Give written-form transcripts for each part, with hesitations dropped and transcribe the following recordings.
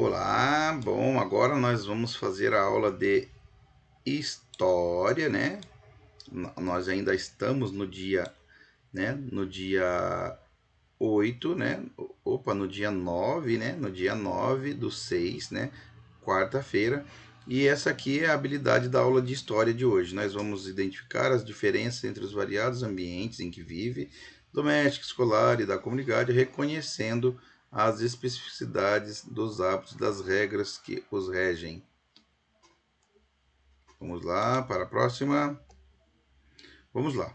Olá, bom, agora nós vamos fazer a aula de história, né? Nós ainda estamos no dia, né? No dia 8, né? Opa, no dia 9, né? No dia 9 do 6, né? Quarta-feira. E essa aqui é a habilidade da aula de história de hoje. Nós vamos identificar as diferenças entre os variados ambientes em que vive, doméstico, escolar e da comunidade, reconhecendo as especificidades dos hábitos, das regras que os regem. Vamos lá para a próxima. Vamos lá.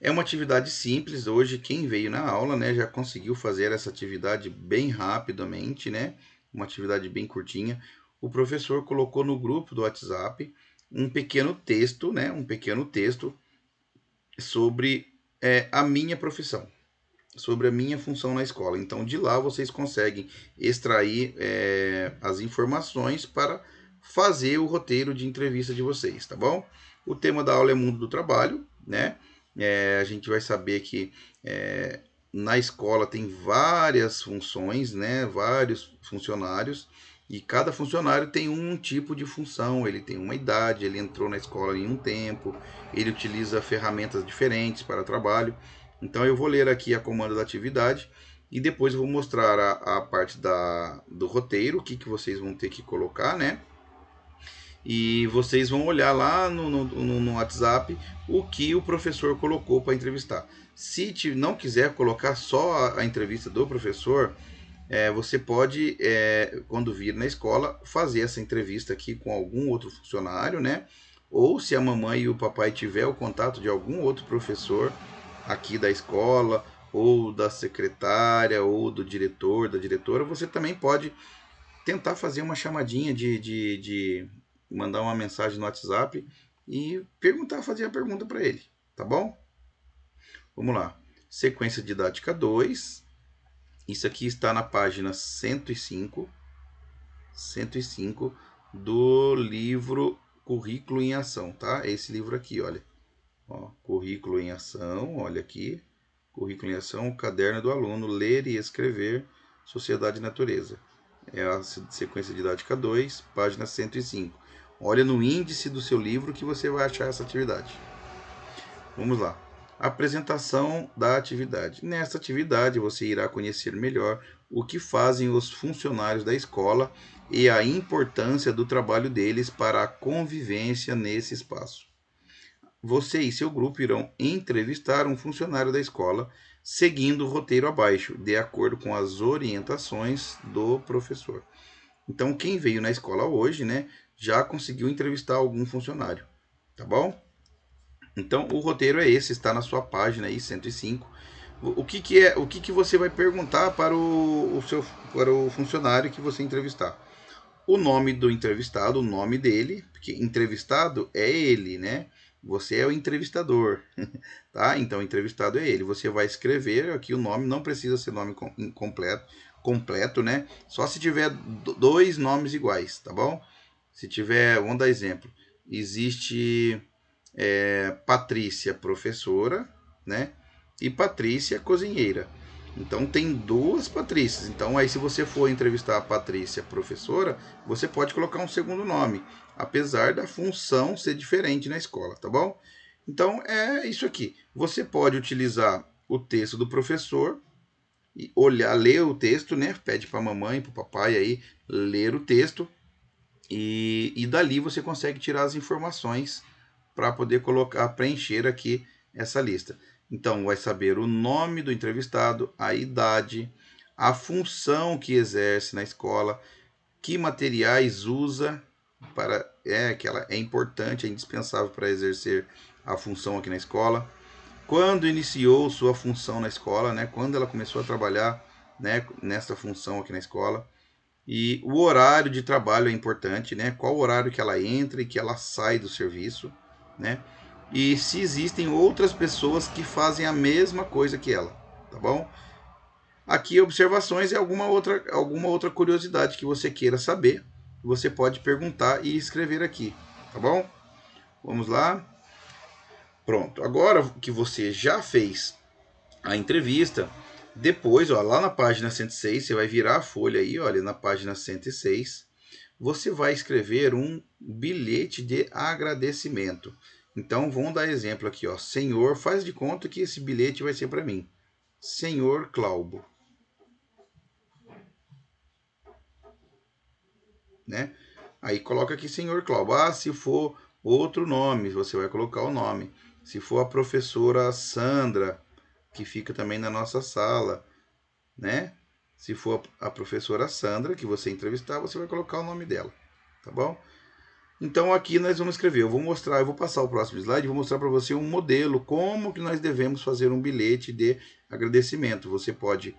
É uma atividade simples. Hoje, quem veio na aula, né, já conseguiu fazer essa atividade bem rapidamente, né? Uma atividade bem curtinha. O professor colocou no grupo do WhatsApp um pequeno texto, né? Um pequeno texto sobre a minha profissão, sobre a minha função na escola. Então, de lá vocês conseguem extrair as informações para fazer o roteiro de entrevista de vocês, tá bom? O tema da aula é mundo do trabalho, né? A gente vai saber que na escola tem várias funções, né? Vários funcionários. E cada funcionário tem um tipo de função, ele tem uma idade, ele entrou na escola em um tempo, ele utiliza ferramentas diferentes para trabalho. Então eu vou ler aqui a comanda da atividade e depois eu vou mostrar a parte do roteiro, o que vocês vão ter que colocar, né? E vocês vão olhar lá no WhatsApp o que o professor colocou para entrevistar. Se não quiser colocar só a entrevista do professor, você pode, quando vir na escola, fazer essa entrevista aqui com algum outro funcionário, né? Ou se a mamãe e o papai tiver o contato de algum outro professor aqui da escola, ou da secretária, ou do diretor, da diretora, você também pode tentar fazer uma chamadinha de mandar uma mensagem no WhatsApp e fazer a pergunta para ele, tá bom? Vamos lá. Sequência didática 2. Isso aqui está na página 105 do livro Currículo em Ação, tá? Esse livro aqui, olha. Ó, Currículo em Ação, olha aqui. Currículo em Ação, Caderno do Aluno, Ler e Escrever, Sociedade e Natureza. É a sequência didática 2, página 105. Olha no índice do seu livro que você vai achar essa atividade. Vamos lá. Apresentação da atividade. Nesta atividade, você irá conhecer melhor o que fazem os funcionários da escola e a importância do trabalho deles para a convivência nesse espaço. Você e seu grupo irão entrevistar um funcionário da escola, seguindo o roteiro abaixo, de acordo com as orientações do professor. Então, quem veio na escola hoje, né, já conseguiu entrevistar algum funcionário, tá bom? Então, o roteiro é esse, está na sua página aí, 105. O que você vai perguntar para o funcionário que você entrevistar? O nome do entrevistado, o nome dele, porque entrevistado é ele, né? Você é o entrevistador, tá? Então, o entrevistado é ele. Você vai escrever aqui o nome, não precisa ser nome completo, né? Só se tiver dois nomes iguais, tá bom? Se tiver, vamos dar exemplo. Existe Patrícia, professora, né? E Patrícia, cozinheira. Então tem duas Patrícias. Então aí se você for entrevistar a Patrícia, professora, você pode colocar um segundo nome, apesar da função ser diferente na escola, tá bom? Então é isso aqui. Você pode utilizar o texto do professor e ler o texto, né? Pede para a mamãe, para o papai aí ler o texto e dali você consegue tirar as informações para poder preencher aqui essa lista. Então, vai saber o nome do entrevistado, a idade, a função que exerce na escola, que materiais usa que ela é importante, é indispensável para exercer a função aqui na escola, quando iniciou sua função na escola, né? Quando ela começou a trabalhar, né, nessa função aqui na escola. E o horário de trabalho é importante, né? Qual horário que ela entra e que ela sai do serviço, né? E se existem outras pessoas que fazem a mesma coisa que ela, tá bom? Aqui observações e alguma outra curiosidade que você queira saber, você pode perguntar e escrever aqui, tá bom? Vamos lá. Pronto. Agora que você já fez a entrevista, Depois, ó, lá na página 106, você vai virar a folha aí, olha, na página 106, você vai escrever um bilhete de agradecimento. Então, vamos dar exemplo aqui, ó. Senhor, faz de conta que esse bilhete vai ser para mim. Senhor Claubo, né? Aí coloca aqui Senhor Claubo. Ah, se for outro nome, você vai colocar o nome. Se for a professora Sandra, que fica também na nossa sala, né? Se for a professora Sandra que você entrevistar, você vai colocar o nome dela, tá bom? Então aqui nós vamos escrever. Eu vou passar o próximo slide, vou mostrar para você um modelo, como que nós devemos fazer um bilhete de agradecimento. Você pode,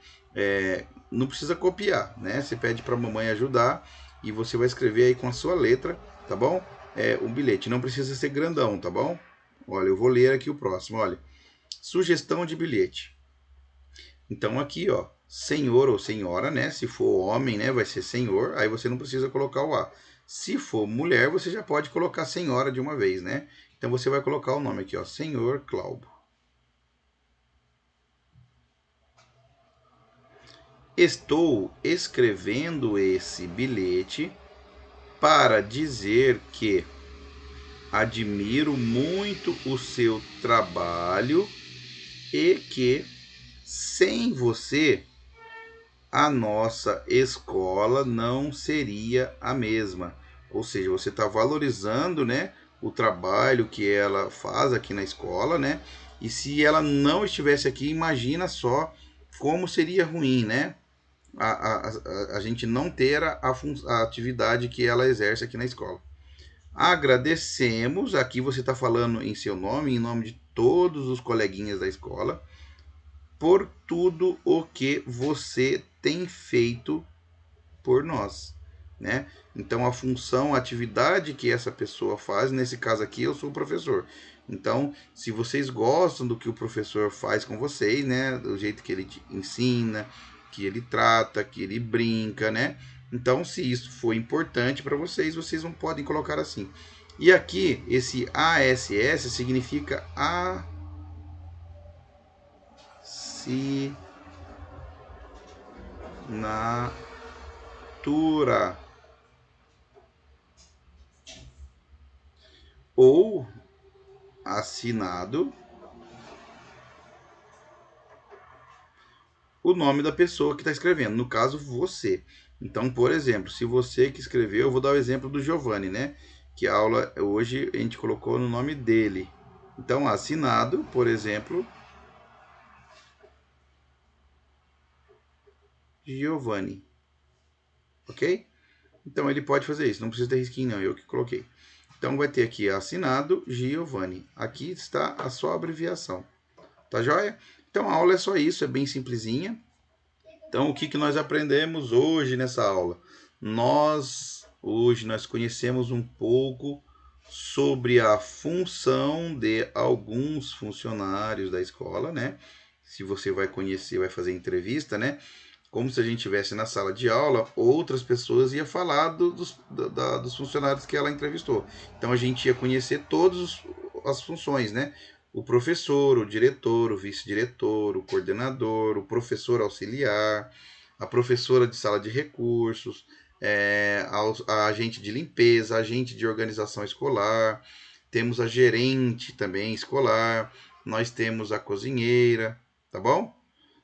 não precisa copiar, né? Você pede para a mamãe ajudar e você vai escrever aí com a sua letra, tá bom? O bilhete não precisa ser grandão, tá bom? Olha, eu vou ler aqui o próximo, olha. Sugestão de bilhete. Então aqui, ó, senhor ou senhora, né? Se for homem, né, vai ser senhor, aí você não precisa colocar o A. Se for mulher, você já pode colocar senhora de uma vez, né? Então você vai colocar o nome aqui, ó, Senhor Claubo. Estou escrevendo esse bilhete para dizer que admiro muito o seu trabalho e que sem você a nossa escola não seria a mesma. Ou seja, você está valorizando, né, o trabalho que ela faz aqui na escola, né? E se ela não estivesse aqui, imagina só como seria ruim, né? A gente não ter a atividade que ela exerce aqui na escola. Agradecemos, aqui você está falando em seu nome, em nome de todos os coleguinhas da escola, por tudo o que você tem feito por nós, né? Então a função, a atividade que essa pessoa faz, nesse caso aqui eu sou o professor. Então, se vocês gostam do que o professor faz com vocês, né, do jeito que ele te ensina, que ele trata, que ele brinca, né? Então, se isso for importante para vocês, vocês não podem colocar assim. E aqui esse ASS significa assinatura ou assinado o nome da pessoa que está escrevendo, no caso você. Então, por exemplo, se você que escreveu, eu vou dar o exemplo do Giovanni, né? Que a aula hoje a gente colocou no nome dele. Então, assinado, por exemplo, Giovanni. Ok? Então ele pode fazer isso, não precisa ter risquinho, não, eu que coloquei. Então vai ter aqui assinado Giovanni. Aqui está a sua abreviação. Tá joia? Então a aula é só isso, é bem simplesinha. Então, o que nós aprendemos hoje nessa aula? Hoje, nós conhecemos um pouco sobre a função de alguns funcionários da escola, né? Se você vai conhecer, vai fazer entrevista, né? Como se a gente estivesse na sala de aula, outras pessoas iam falar dos funcionários que ela entrevistou. Então, a gente ia conhecer todas as funções, né? O professor, o diretor, o vice-diretor, o coordenador, o professor auxiliar, a professora de sala de recursos, a agente de limpeza, a agente de organização escolar, temos a gerente também escolar, nós temos a cozinheira, tá bom?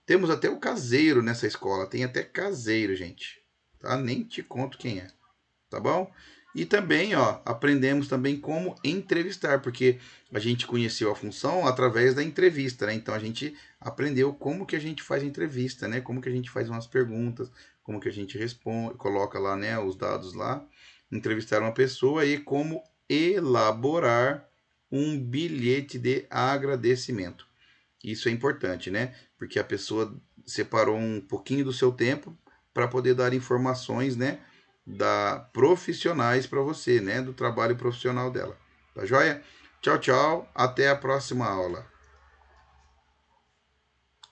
Temos até o caseiro nessa escola, tem até caseiro, gente, tá? Nem te conto quem é, tá bom? E também, ó, aprendemos também como entrevistar, porque a gente conheceu a função através da entrevista, né? Então a gente aprendeu como que a gente faz entrevista, né? Como que a gente faz umas perguntas, como que a gente responde, coloca lá, né, os dados lá, entrevistar uma pessoa e como elaborar um bilhete de agradecimento. Isso é importante, né? Porque a pessoa separou um pouquinho do seu tempo para poder dar informações, né, profissionais para você, né, do trabalho profissional dela. Tá joia? Tchau, tchau. Até a próxima aula.